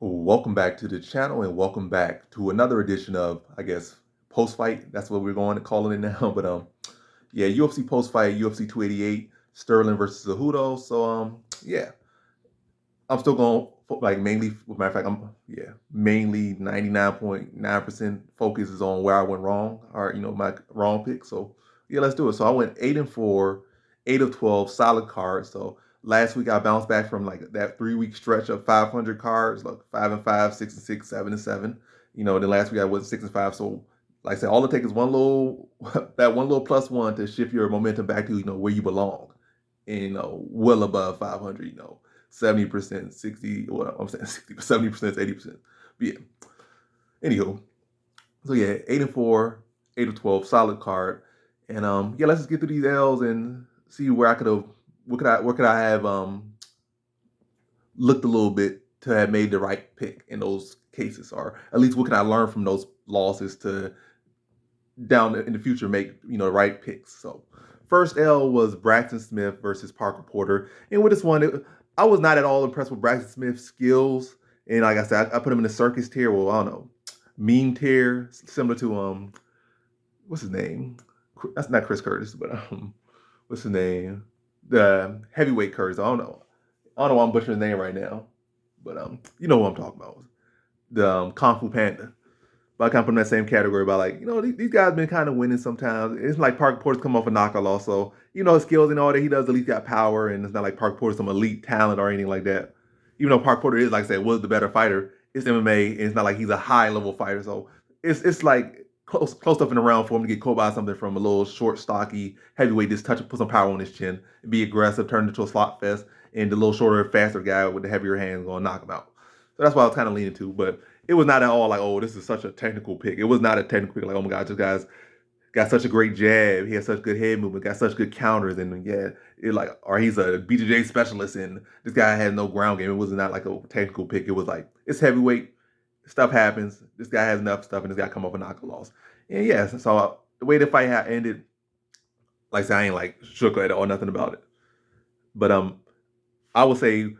Welcome back to the channel and welcome back to another edition of, I guess, post-fight. That's what we're going to call it now. But yeah, UFC post-fight, UFC 288, Sterling versus Cejudo. So yeah, I'm still going like mainly. Matter of fact, mainly 99.9% focus is on where I went wrong, or my wrong pick. So yeah, let's do it. So I went 8-4, 8 of 12, solid cards. So last week I bounced back from like that 3 week stretch of 500 cards, like 5-5, 6-6, 7-7. Then last week I went 6-5. So like I said, all it takes is one little that one little plus one to shift your momentum back to where you belong, and well above 500. 70%, 60, well, I'm saying 60, 70%, 80%. But yeah, anywho, so yeah, 8-4, 8 of 12, solid card. And yeah, let's just get through these L's and see where I could have, where could I have looked a little bit to have made the right pick in those cases, or at least what can I learn from those losses to down in the future make the right picks. So first L was Braxton Smith versus Parker Porter, and with this one, I was not at all impressed with Braxton Smith's skills. And like I said, I put him in the circus tier. Well, I don't know, meme tier, similar to what's his name? That's not Chris Curtis, but what's his name? The heavyweight Curtis. I don't know why I'm butchering his name right now, but you know what I'm talking about. The Kung Fu Panda. But I kind of put him in that same category about like, these guys been kind of winning sometimes. It's like Parker Porter's come off a knockout loss, so his skills and all that he does at least got power, and it's not like Parker Porter's some elite talent or anything like that. Even though Parker Porter is, like I said, was the better fighter, it's MMA, and it's not like he's a high level fighter. So it's like close up in the round for him to get caught by something from a little short, stocky heavyweight, just put some power on his chin, and be aggressive, turn into a slot fest, and the little shorter, faster guy with the heavier hands going to knock him out. So that's what I was kind of leaning to, but it was not at all like, oh, this is such a technical pick. It was not a technical pick. Like, oh my God, this guy's got such a great jab. He has such good head movement, got such good counters, and yeah, or he's a BJJ specialist, and this guy had no ground game. It was not like a technical pick. It was like it's heavyweight. Stuff happens. This guy has enough stuff, and this guy come up a knockout loss. And yeah, so the way the fight ended, like I said, I ain't like shook at it or nothing about it. But I would say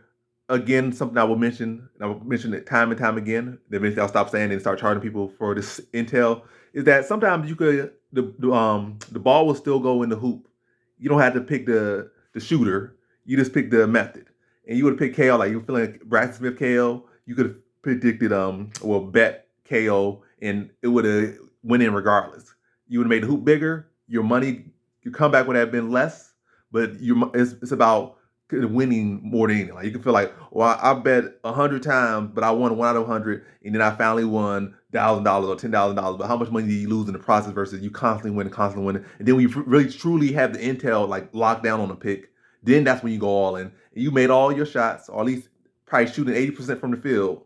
again, something I will mention, and I will mention it time and time again, then eventually I'll stop saying it and start charging people for this intel, is that sometimes you could the ball will still go in the hoop. You don't have to pick the shooter. You just pick the method. And you would have picked KO, like you were feeling like Braxton Smith KO, you could have predicted bet KO, and it would have went in regardless. You would have made the hoop bigger, your comeback would have been less, but it's about winning more than anything. Like you can feel like, well, I bet 100 times, but I won 1 out of 100, and then I finally won $1,000 or $10,000. But how much money do you lose in the process versus you constantly winning, and then when you really truly have the intel like locked down on the pick, then that's when you go all in. And you made all your shots, or at least probably shooting 80% from the field,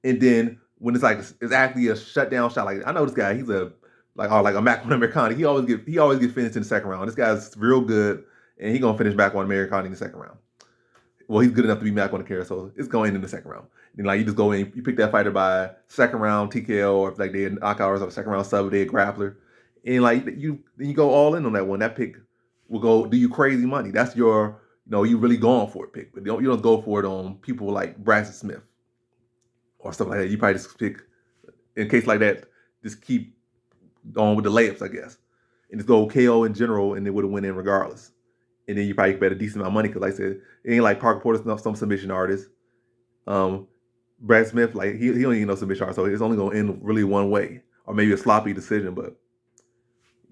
and then when it's actually a shutdown shot. Like I know this guy, he's a like a Mac Americani. He always get finished in the second round. This guy's real good, and he's gonna finish back on Americani in the second round. Well, he's good enough to be back on the carry, so it's going in the second round. And like you just go in, you pick that fighter by second round TKO, or if like they knockouts or second round sub, they a grappler, and like you go all in on that one. That pick will go do you crazy money. That's your you really going for it pick, but you don't go for it on people like Braxton Smith or stuff like that. You probably just pick in case like that. Just keep going with the layups, I guess, and just go KO in general, and it would have went in regardless. And then you probably bet a decent amount of money because, like I said, it ain't like Parker Porter's some submission artist. Brad Smith, like he don't even know submission art, so it's only gonna end really one way, or maybe a sloppy decision. But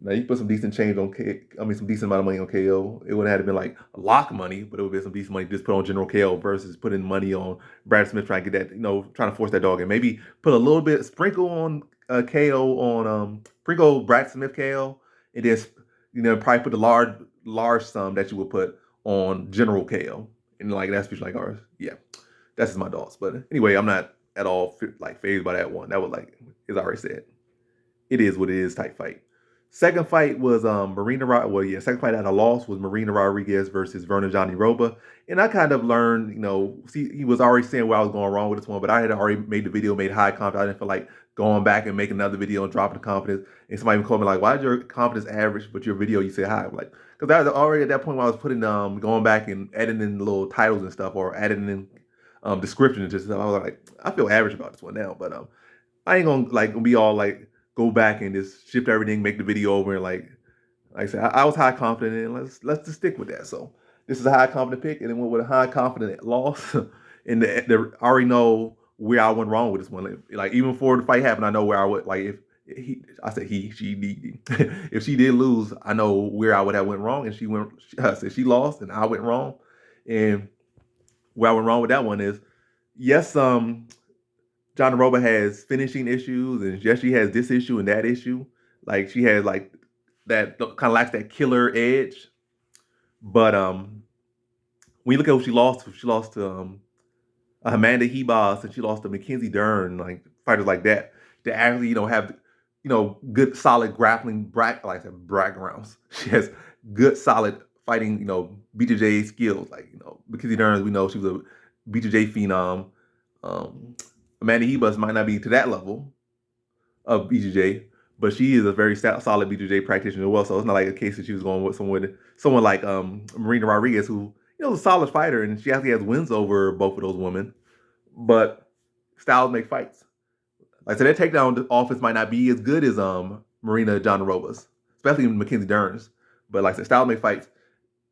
now you put some decent change on some decent amount of money on KO. It would have had to been like a lock money, but it would be some decent money just put on general KO versus putting money on Brad Smith trying to get that, trying to force that dog in. Maybe put a little bit sprinkle on KO on sprinkle Brad Smith KO, and then probably put the large sum that you would put on general KO, and like that's like ours. Yeah, that's just my thoughts. But anyway, I'm not at all like phased by that one. That was like, as I already said, it is what it is type fight. Second fight was second fight at a loss was Marina Rodriguez versus Vernon Johnny Roba. And I kind of learned, he was already saying where I was going wrong with this one, but I had already made the video, made high confidence. I didn't feel like going back and making another video and dropping the confidence. And somebody even called me like, why is your confidence average, but your video you say high? I'm like, because that was already at that point when I was putting going back and editing in the little titles and stuff, or adding in description and just stuff. I was like, I feel average about this one now, but I ain't gonna like be all like go back and just shift everything, make the video over, and like I said, I was high confident, and let's just stick with that. So this is a high confident pick, and then went with a high confident loss. And I already know where I went wrong with this one. Like even before the fight happened, I know where I would like if I said she if she did lose, I know where I would have went wrong, and she went. I said she lost, and I went wrong, and where I went wrong with that one is yes, John Roba has finishing issues, and yes, she has this issue and that issue. Like she has like that kind of lacks that killer edge. But when you look at who she lost to Amanda Hebos, and she lost to Mackenzie Dern, like fighters like that actually have good solid grappling like I said backgrounds. She has good solid fighting BJJ skills. Like Mackenzie Dern, we know she was a BJJ phenom. Um, Amanda Hebus might not be to that level of BJJ, but she is a very solid BJJ practitioner as well. So it's not like a case that she was going with someone like Marina Rodriguez, who is a solid fighter, and she actually has wins over both of those women. But styles make fights. Like so, their takedown offense might not be as good as Marina John Roba's, especially Mackenzie Dern's. But like I said, styles make fights.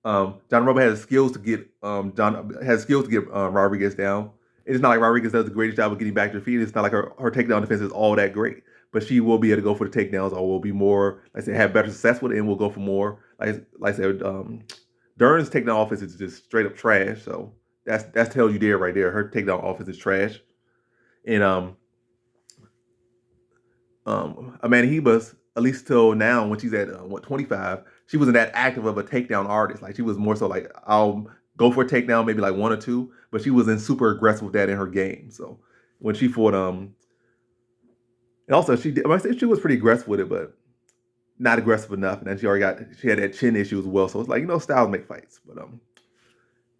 John Roba has skills to get Rodriguez down. It's not like Rodriguez does the greatest job of getting back to her feet. It's not like her takedown defense is all that great, but she will be able to go for the takedowns, or will be more, like I said, have better success with it, and will go for more. Like I said, Dern's takedown offense is just straight up trash. So that's tells you there right there. Her takedown offense is trash, and Amanda Hebus, at least till now, when she's at 25, she wasn't that active of a takedown artist. Like she was more so like I'll go for a takedown, maybe like one or two, but she wasn't super aggressive with that in her game. So when she fought, and also she was pretty aggressive with it, but not aggressive enough. And then she had that chin issue as well. So it's like styles make fights, but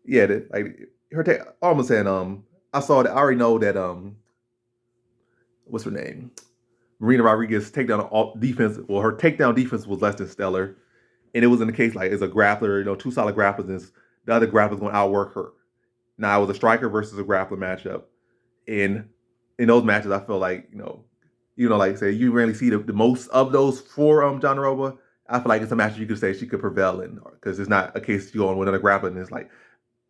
yeah, like her take. Almost saying I saw that. I already know that what's her name? Marina Rodriguez takedown defense. Well, her takedown defense was less than stellar, and it was in the case like as a grappler, two solid grapplers, and the other grappler's going to outwork her. Now it was a striker versus a grappler matchup, and in those matches, I feel like like say you rarely see the most of those for John Roba. I feel like it's a match you could say she could prevail in, because it's not a case you go on with another grappler and it's like,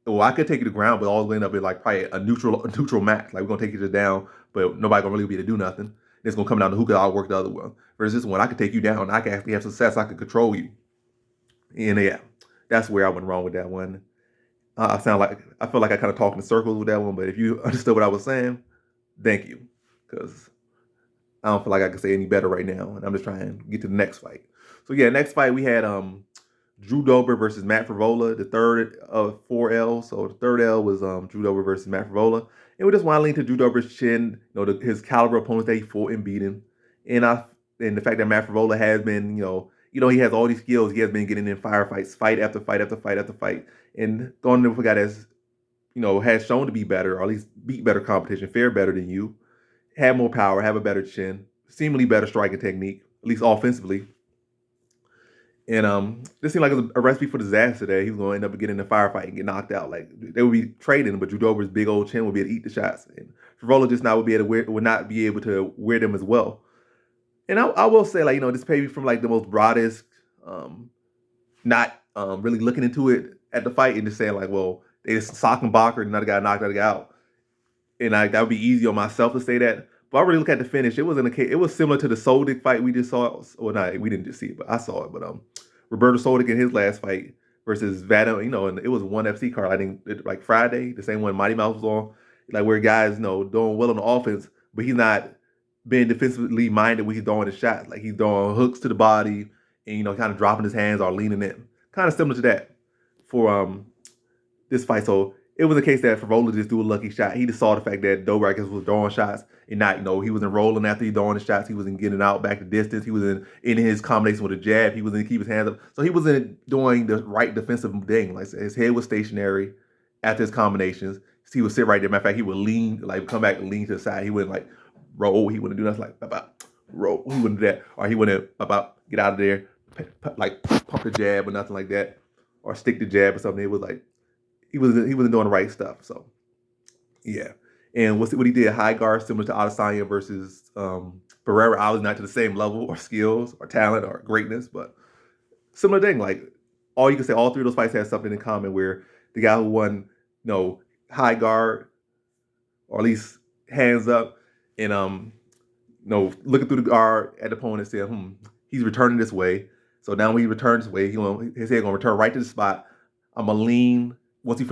well, I could take you to ground, but all going to end up in like probably a neutral match. Like we're gonna take you down, but nobody gonna really be able to do nothing. It's gonna come down to who can outwork the other one. Versus this one, I could take you down. I can actually have success. I could control you. And yeah, that's where I went wrong with that one. I feel like I kind of talked in circles with that one. But if you understood what I was saying, thank you, because I don't feel like I can say any better right now, and I'm just trying to get to the next fight. So yeah, next fight we had Drew Dober versus Matt Favola, the third of 4L. So the third L was Drew Dober versus Matt Favola. And we just want to lean to Drew Dober's chin, his caliber opponents that he fought and beat him. And the fact that Matt Favola has been, he has all these skills. He has been getting in firefights, fight after fight after fight after fight. And going to a guy that's, has shown to be better, or at least beat better competition, fare better than you, have more power, have a better chin, seemingly better striking technique, at least offensively. And this seemed like it was a recipe for disaster there. He was going to end up getting in a firefight and get knocked out. Like they would be trading, but Drew Dober's big old chin would be able to eat the shots, and Favola just would not be able to wear them as well. And I will say, like, this maybe from like the most broadest, not really looking into it at the fight and just saying like, well, they just sock and block her, and another guy knocked another guy out, and that would be easy on myself to say that. But I really look at the finish. It was it was similar to the Soldic fight we just saw. Well, not we didn't just see it, but I saw it. But Roberto Soldic in his last fight versus Vadim, and it was one FC card. I think like Friday, the same one Mighty Mouse was on, like where guys doing well on the offense, but he's not being defensively minded when he's throwing his shots. Like he's throwing hooks to the body and kind of dropping his hands or leaning in. Kind of similar to that for this fight. So it was a case that Favola just threw a lucky shot. He just saw the fact that Dober, I guess, was throwing shots and not, he wasn't rolling after he throwing the shots. He wasn't getting out back to distance. He was in his combination with a jab. He wasn't keep his hands up. So he wasn't doing the right defensive thing. Like his head was stationary after his combinations. He would sit right there. Matter of fact, he would lean, like come back and lean to the side. He wouldn't like roll. He wouldn't do nothing like about roll. He wouldn't do that. Or he wouldn't about get out of there, like pump the jab or nothing like that. Or stick the jab or something. It was like he wasn't doing the right stuff. So Yeah. And what he did, high guard, similar to Adesanya versus Pereira, obviously not to the same level or skills or talent or greatness, but similar thing. Like all you can say, all three of those fights had something in common where the guy who won, high guard or at least hands up and looking through the guard at the opponent, said, he's returning this way. So now when he returns this way, his head gonna return right to the spot. I'm gonna lean once he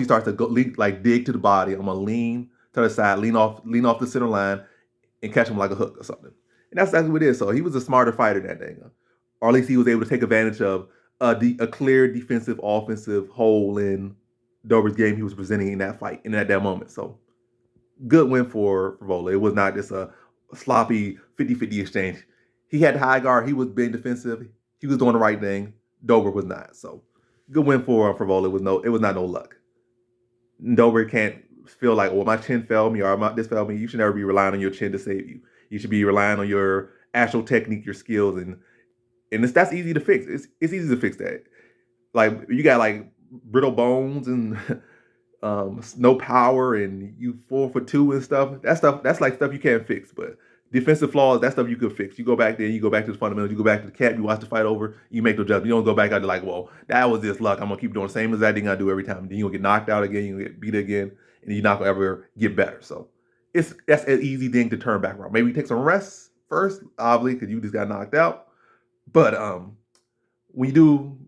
starts to go like dig to the body. I'm gonna lean to the side, lean off the center line, and catch him like a hook or something. And that's exactly what it is. So he was a smarter fighter that day, or at least he was able to take advantage of a clear defensive, offensive hole in Dober's game he was presenting in that fight and at that moment. So good win for Vola. It was not just a sloppy 50-50 exchange. He had high guard. He was being defensive. He was doing the right thing. Dober was not. So good win for Vola. It was not no luck. Dober can't feel like, well, my chin failed me or this failed me. You should never be relying on your chin to save you. You should be relying on your actual technique, your skills, and that's easy to fix. It's easy to fix that. Like you got like brittle bones and no power, and you 4 for 2 and stuff. That's like stuff you can't fix. But defensive flaws, that's stuff you could fix. You go back there, you go back to the fundamentals, you go back to the cap, you watch the fight over, you make the adjustment. You don't go back out there like, well, that was just luck. I'm gonna keep doing the same as I think I do every time. Then you'll get knocked out again, you'll get beat again, and you're not gonna ever get better. So that's an easy thing to turn back around. Maybe take some rest first, obviously, because you just got knocked out. But when you do,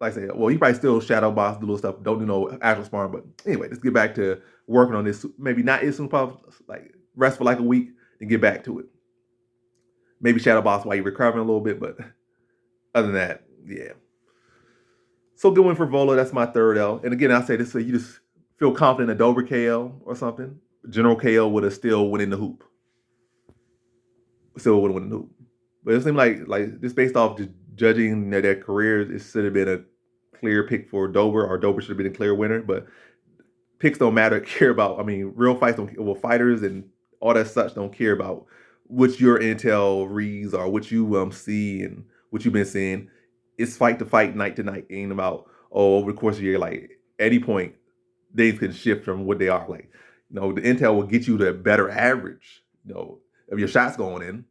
like I said, well, you probably still shadow box, do little stuff, don't do no actual sparring. But anyway, let's get back to working on this. Maybe not as soon as possible, like rest for like a week, then get back to it. Maybe shadow box while you're recovering a little bit, but other than that, yeah. So good win for Vola. That's my third L. And again, I say this so you just feel confident in a Dober KO or something. General KO would have still went in the hoop. Still would have went in the hoop. But it seemed like just based off just judging their careers, it should have been a clear pick for Dober, or Dober should have been a clear winner. But picks don't matter. Care about. I mean, real fights don't. Well, fighters and all that such don't care about what your intel reads or what you see and what you've been seeing. It's fight to fight, night to night. It ain't about over the course of the year. Like at any point, things can shift from what they are. Like the intel will get you the better average. Of your shots going in.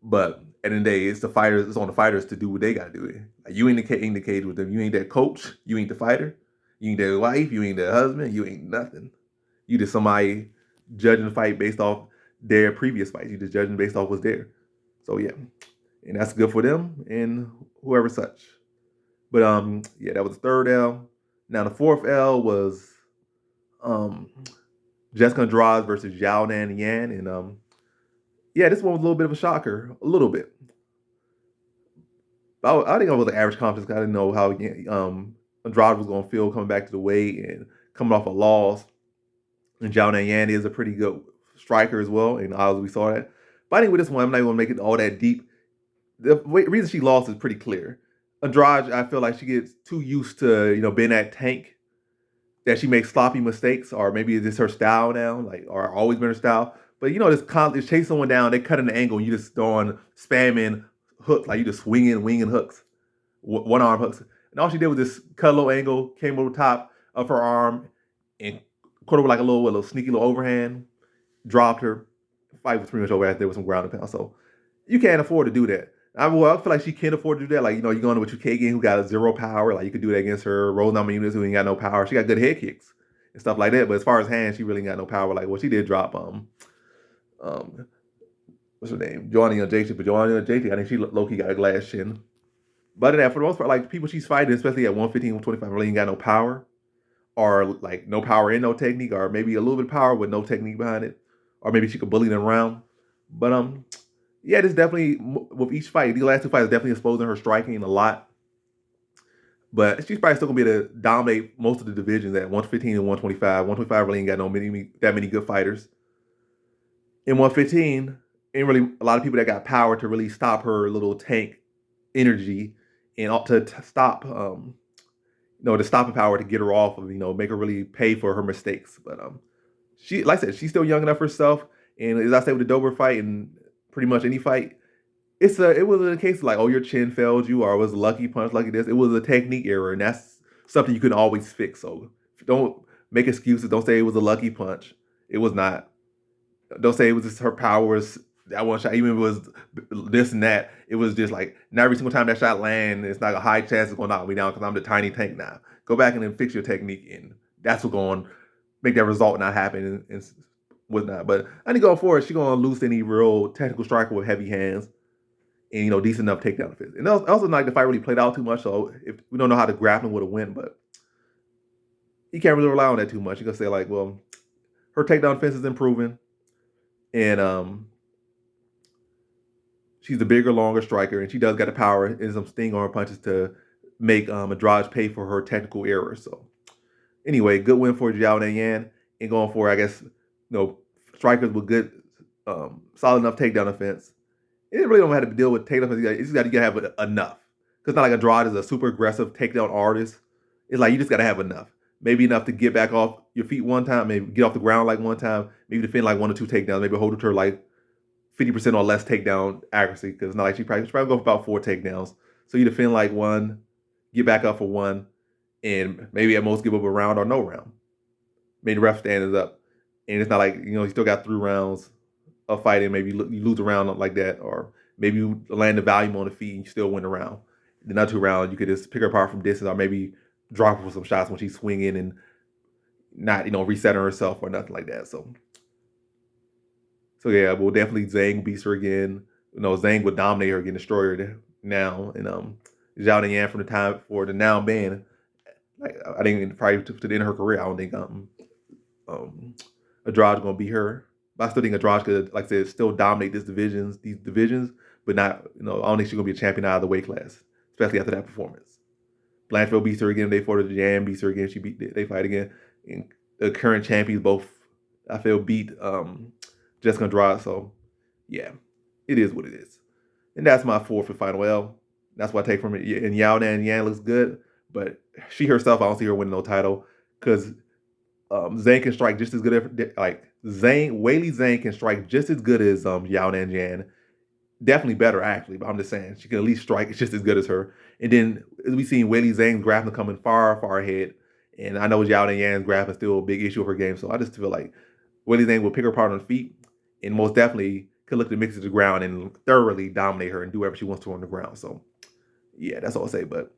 But at the end of the day, it's on the fighters to do what they gotta do. Like, you ain't in the cage with them. You ain't that coach. You ain't the fighter. You ain't their wife. You ain't their husband. You ain't nothing. You just somebody judging the fight based off their previous fights. You just judging based off what's there. So yeah, and that's good for them and whoever such. But yeah, that was the third L. Now the fourth L was Jessica Andrade versus Zhao Nan Yan, and yeah, this one was a little bit of a shocker, a little bit. I think I was an average confidence. I didn't know how Andrade was going to feel coming back to the weight and coming off a loss. And Zhao Nan Yan is a pretty good striker as well, and obviously we saw that. But I think with this one, I'm not even going to make it all that deep. The reason she lost is pretty clear. Andrade, I feel like she gets too used to being that tank that she makes sloppy mistakes, or maybe it's just her style now, or always been her style. But this chase someone down, they cut in the angle, and you just throwing spamming hooks, like you just winging hooks, one arm hooks. And all she did was just cut a little angle, came over the top of her arm, and caught her with like a little sneaky little overhand, dropped her. Fight was pretty much over after there with some ground and pound. So you can't afford to do that. I feel like she can afford to do that. Like, you're going with Chukagin, who got 0 power. Like, you could do that against her. Rose Namajunas, who ain't got no power. She got good head kicks and stuff like that. But as far as hands, she really ain't got no power. Like, well, she did drop what's her name? Joanna Jacek. But Joanna Jacek, I think she low-key got a glass chin. But in that, for the most part, like, people she's fighting, especially at 115, 125, really ain't got no power. Or, like, no power and no technique. Or maybe a little bit of power with no technique behind it. Or maybe she could bully them around. But, yeah, this definitely, with each fight, these last 2 fights definitely exposing her striking a lot. But she's probably still going to be able to dominate most of the divisions at 115 and 125. 125 really ain't got that many good fighters. In 115, ain't really a lot of people that got power to really stop her little tank energy and to stop, the stopping power to get her off of, make her really pay for her mistakes. But she, like I said, she's still young enough herself. And as I say with the Dober fight and pretty much any fight, it was a case of like, oh, your chin failed you, or it was a lucky punch, lucky this. It was a technique error, and that's something you can always fix. So don't make excuses. Don't say it was a lucky punch. It was not. Don't say it was just her powers. That one shot, even if it was this and that, it was just like not every single time that shot lands, it's not a high chance it's gonna knock me down because I'm the tiny tank now. Go back and then fix your technique, and that's what's going to make that result not happen and whatnot. But I think going forward, she's gonna lose any real technical striker with heavy hands and decent enough takedown defense. And also like the fight really played out too much, so if we don't know how the grappling would have went, but you can't really rely on that too much. You're gonna say like, well, her takedown defense is improving, and she's a bigger, longer striker, and she does got the power and some sting on her punches to make Andrade pay for her technical errors. So anyway, good win for Zhao Yan, and going for, I guess, strikers with good, solid enough takedown defense. It really don't have to deal with takedown defense. You just got to have enough. Because it's not like Andrade is a super aggressive takedown artist. It's like you just got to have enough. Maybe enough to get back off your feet one time, maybe get off the ground like one time, maybe defend like 1 or 2 takedowns, maybe hold it to her like 50% or less takedown accuracy, because it's not like she probably go for about 4 takedowns. So you defend like 1, get back up for 1, and maybe at most give up a round or no round. Maybe the ref stands up, and it's not like you still got 3 rounds of fighting. Maybe you lose a round like that, or maybe you land the volume on the feet and you still win the round. The another 2 rounds, you could just pick her apart from distance, or maybe drop her for some shots when she's swinging and not resetting herself or nothing like that. So yeah, we'll definitely Zhang beats her again. Zhang would dominate her again, destroy her now. And Zhao Yan from the time for the now ban, like I think probably to the end of her career, I don't think Andrade gonna beat her. But I still think Andrade could, like I said, still dominate these divisions, but not, I don't think she's gonna be a champion out of the weight class, especially after that performance. Blanchfield beats her again. They fought her. Jan beats her again. They fight again. And the current champions both, I feel, beat Jessica Andrade. So yeah, it is what it is. And that's my 4th and final L. That's what I take from it. And Yao Nan Yan looks good, but she herself, I don't see her winning no title, because Zhang can strike just as good. Weili Zhang can strike just as good as Yao Nan Yan. Definitely better, actually, but I'm just saying she can at least strike just as good as her. And then we seen Weili Zhang's grappling coming far, far ahead. And I know Yao Nan Yan's grappling is still a big issue of her game. So I just feel like Weili Zhang will pick her apart on the feet and most definitely could look to mix it to the ground and thoroughly dominate her and do whatever she wants to on the ground. So yeah, that's all I'll say. But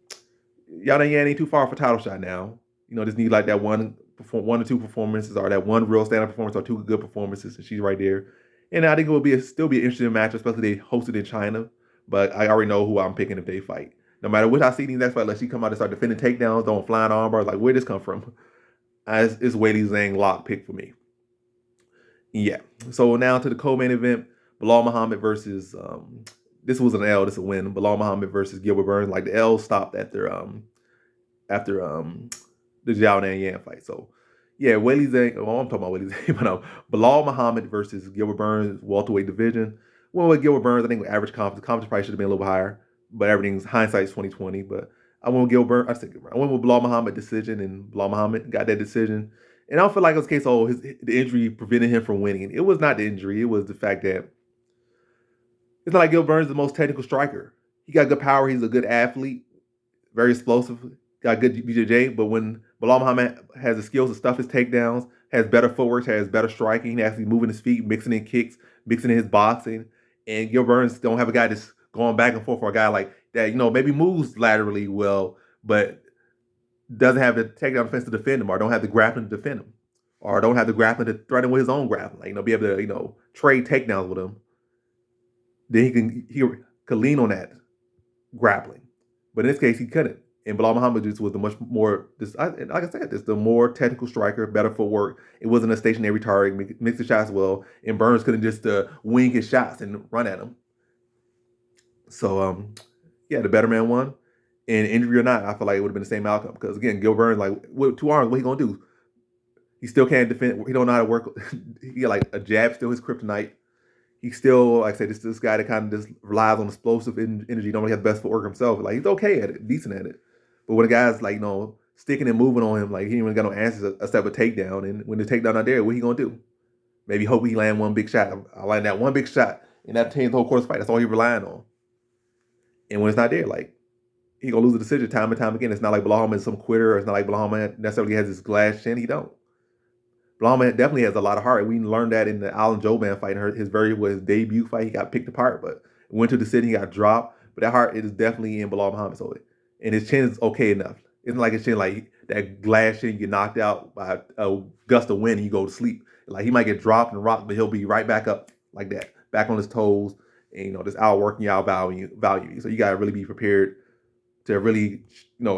Yao Nan Yan ain't too far for title shot now. Just need like that 1 or 2 performances, or that 1 real stand-up performance, or 2 good performances, and she's right there. And I think it will still be an interesting match, especially they hosted in China. But I already know who I'm picking if they fight. No matter what I see in these next fight, let she come out and start defending takedowns, throwing flying arm bars. Like, where'd this come from? It's Weili Zhang lock pick for me. Yeah. So now to the co-main event, Bilal Muhammad versus this was an L, this is a win. Bilal Muhammad versus Gilbert Burns. Like the L stopped after the Zhao Nan Yan fight. So yeah, Weili Zhang. Oh, I'm talking about Weili Zhang, but Bilal Muhammad versus Gilbert Burns, welterweight division. Well, with Gilbert Burns, I think with average confidence probably should have been a little higher, but everything's hindsight's 2020. But I went with Gilbert. I went with Bilal Muhammad decision, and Bilal Muhammad got that decision. And I don't feel like it was a case of the injury prevented him from winning. It was not the injury. It was the fact that it's not like Gilbert Burns is the most technical striker. He got good power. He's a good athlete, very explosive, got good BJJ. But when Bilal Muhammad has the skills to stuff his takedowns, has better footwork, has better striking, he actually moving his feet, mixing in kicks, mixing in his boxing. And Gilbert Burns don't have a guy that's going back and forth for a guy like that, maybe moves laterally well, but doesn't have the takedown defense to defend him, or don't have the grappling to defend him, or don't have the grappling to threaten with his own grappling. Be able to, trade takedowns with him. Then he could lean on that grappling. But in this case, he couldn't. And Bilal Muhammad just was the much more, like I said, just the more technical striker, better footwork. It wasn't a stationary target, mixed the shots well, and Burns couldn't just wing his shots and run at him. So, yeah, the better man won. And injury or not, I feel like it would have been the same outcome. Because, again, Gil Burns, like, with 2 arms, what he going to do? He still can't defend. He don't know how to work. He got, like, a jab, still his kryptonite. He's still, like I said, this guy that kind of just relies on explosive energy. Don't really have the best footwork himself. Like, he's okay at it, decent at it. But when a guy's, like, sticking and moving on him, like, he ain't even got no answers except a takedown. And when the takedown not there, what he going to do? Maybe hope he land one big shot. I land that one big shot, and that changed the whole course of the fight. That's all he relying on. And when it's not there, like, he gonna lose a decision time and time again. It's not like Bilal Muhammad is some quitter, or it's not like Bilal Muhammad necessarily has this glass chin. He don't. Blama definitely has a lot of heart. We learned that in the Alan Joban fight, his debut fight. He got picked apart, but went to the city, he got dropped. But that heart is definitely in Bilal Muhammad. So, and his chin is okay enough. It's not like his chin like that glass chin. You get knocked out by a gust of wind and you go to sleep. Like he might get dropped and rocked, but he'll be right back up like that, back on his toes, and just outworking you, value you. So you gotta really be prepared to really,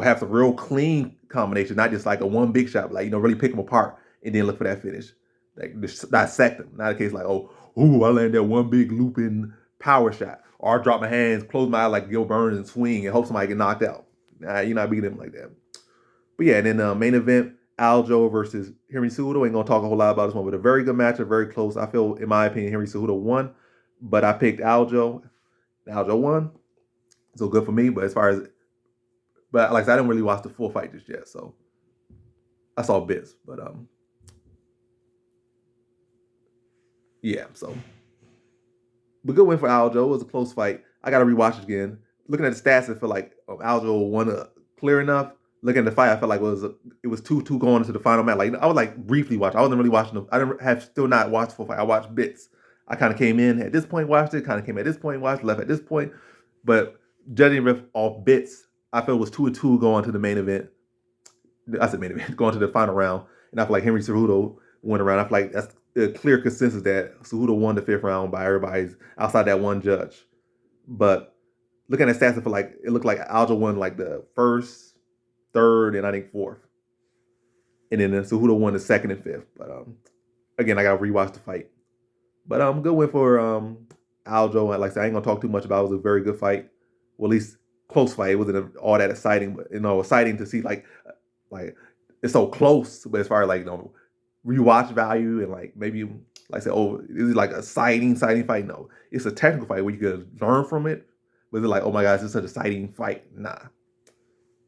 have some real clean combination, not just like a one big shot, but like, really pick them apart and then look for that finish. Like just dissect them. Not a case like, I land that one big looping power shot. Or I drop my hands, close my eye like Gil Burns and swing and hope somebody get knocked out. Nah, you're not beating them like that. But yeah, and then the main event, Aljo versus Henry Cejudo. Ain't gonna talk a whole lot about this one, but a very good matchup, very close. I feel, in my opinion, Henry Cejudo won, but I picked Aljo. Aljo won, so good for me. But like I said, I didn't really watch the full fight just yet, so I saw bits. But yeah. So, but good win for Aljo. It was a close fight. I got to rewatch it again. Looking at the stats, I feel like Aljo won clear enough. Looking at the fight, I felt like it was 2-2 going into the final match. Like I was like briefly watching. I wasn't really watching. I didn't have still not watched the full fight. I watched bits. I kind of came in at this point, watched it. Kind of came at this point, watched, left at this point. But judging off bits, I felt it was 2-2 going to the main event. I said main event, going to the final round. And I feel like Henry Cejudo went around. I feel like that's a clear consensus that Cejudo won the fifth round by everybody's outside that one judge. But looking at stats, I feel like it looked like Aljo won like the first, third, and I think fourth. And then Cejudo won the second and fifth. But again, I got to rewatch the fight. But good win for Aljo. Like I said, I ain't gonna talk too much about it. It was a very good fight. Well, at least close fight. It wasn't all that exciting, but exciting to see like it's so close. But as far as like rewatch value and like maybe like I said, is it like a exciting fight? No, it's a technical fight where you can learn from it. But is it like, oh my gosh, it's such an exciting fight? Nah,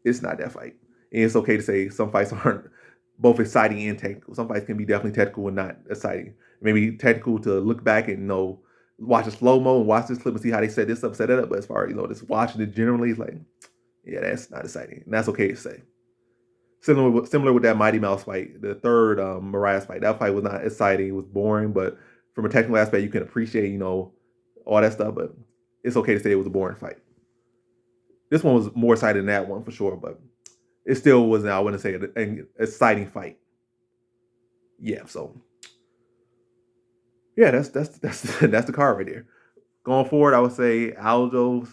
it's not that fight. And it's okay to say some fights aren't both exciting and technical. Some fights can be definitely technical and not exciting. Maybe technical to look back and watch a slow mo and watch this clip and see how they set this up, set it up. But as far as just watching it generally, it's like, yeah, that's not exciting, and that's okay to say. Similar with that Mighty Mouse fight, the third Mariah's fight. That fight was not exciting; it was boring. But from a technical aspect, you can appreciate all that stuff. But it's okay to say it was a boring fight. This one was more exciting than that one for sure, but it still wasn't. I wouldn't say an exciting fight. Yeah, so yeah, that's that's the card right there. Going forward, I would say Aljo's.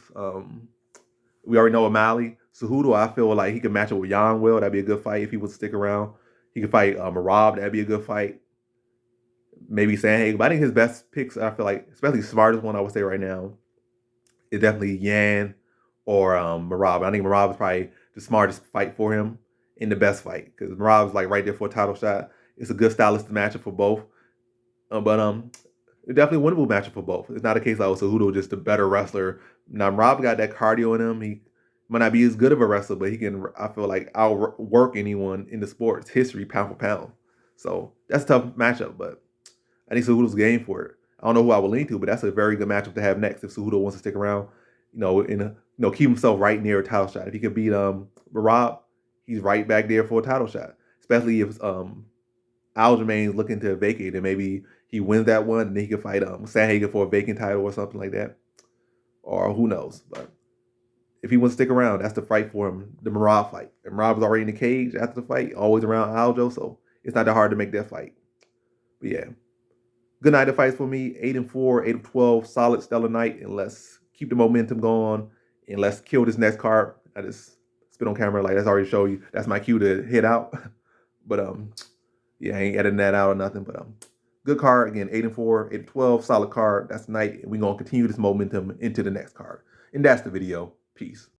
We already know O'Malley. Cejudo, I feel like he could match up with Jan well. That'd be a good fight if he would stick around. He could fight Marab. That'd be a good fight. Maybe Sanhagen. But I think his best picks, I feel like, especially smartest one I would say right now, is definitely Yan or Marab. I think Marab is probably the smartest fight for him in the best fight because Marab is like right there for a title shot. It's a good stylistic matchup for both. But definitely winnable matchup for both. It's not a case like Cejudo just a better wrestler. Now Rob got that cardio in him. He might not be as good of a wrestler, but he can. I feel like outwork anyone in the sports history pound for pound. So that's a tough matchup, but I think Cejudo's game for it. I don't know who I would lean to, but that's a very good matchup to have next if Cejudo wants to stick around. Keep himself right near a title shot. If he could beat Rob, he's right back there for a title shot. Especially if Aljamain's looking to vacate, and maybe he wins that one, and then he can fight Sanhagen for a vacant title or something like that. Or who knows. But if he wants to stick around, that's the fight for him, the Marab fight. And Marab was already in the cage after the fight, always around Aljo, so it's not that hard to make that fight. But yeah. Good night of fights for me. 8-4, 8-12, solid, stellar night. And let's keep the momentum going. And let's kill this next card. I just spit on camera like that's already show you. That's my cue to hit out. But yeah, I ain't editing that out or nothing. But good card. Again, 8-4, 8-12, solid card. That's the night. And we're gonna continue this momentum into the next card. And that's the video. Peace.